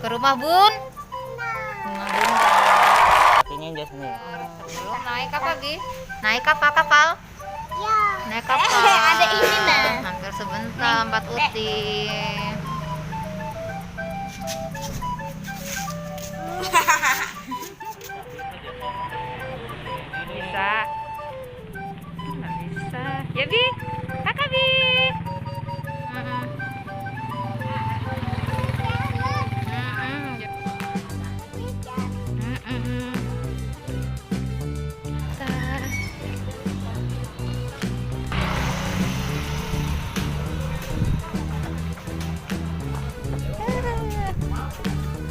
rumah Bun? Rumah Bunda. Ini aja sini. Belum naik apa, Gi? Naik apa kapal? Ya. Naik kapal. Ada ini nah. Hampir sebentar, Empat Uti. Bisa. Nggak bisa. Ya, Bi. Kakak Bi.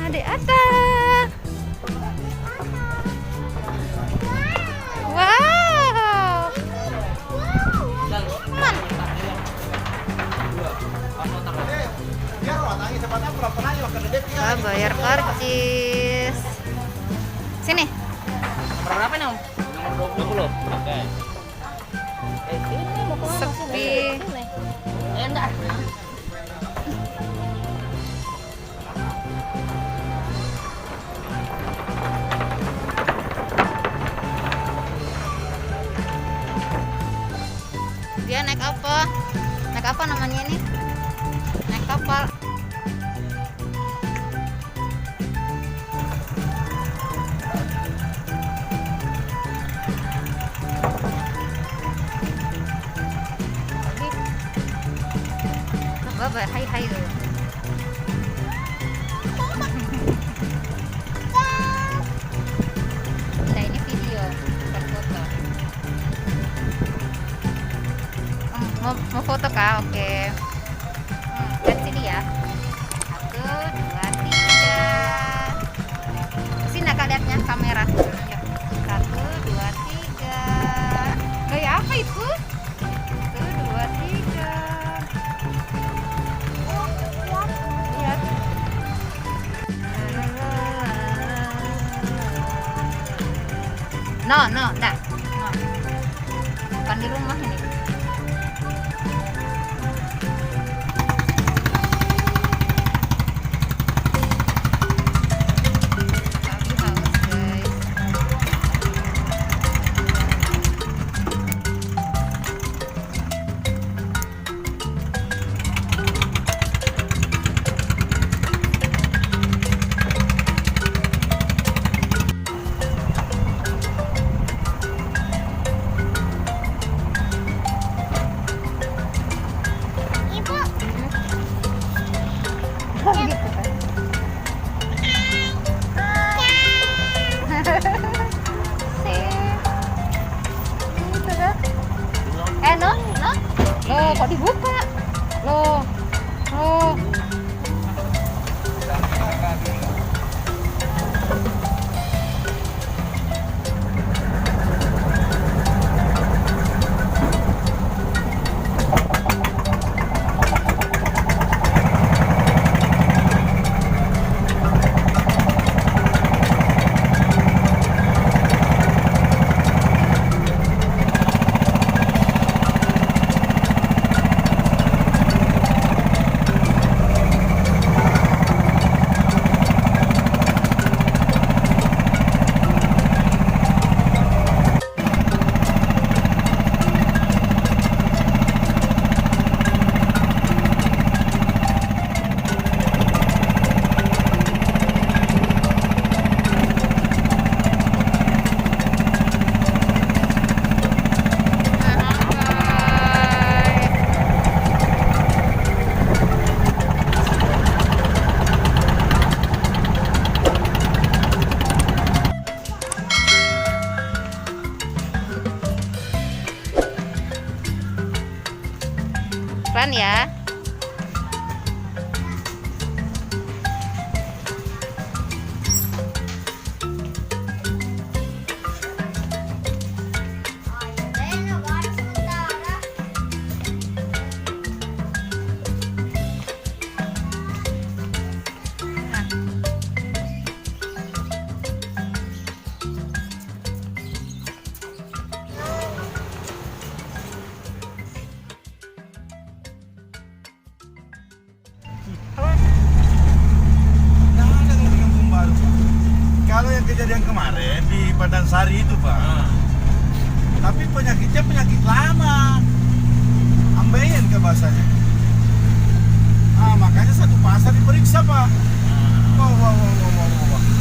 Adik Ata. Wow. Kita bayar karcis. Sini. Berapa nih, Om? Nomor 20. Oke. Ini mau kemana? Sepi. Enggak. Dia naik apa? Naik apa namanya ini? Naik kapal. Bye-bye, hai dulu. Nah, ini video, bukan foto. Mau foto kah? Oke. Lihat sini ya. 1, 2, 3. Sini Kak lihatnya kamera. 1, 2, 3. Gaya apa itu? 1, 2, 3. Lihat. No, enggak. No. Bukan di rumah ini. Loh, kok dibuka? Loh. Pelan ya. di Padansari itu Pak. Tapi penyakitnya penyakit lama, ambeien ke bahasanya. Makanya satu pasar diperiksa Pak. Wah.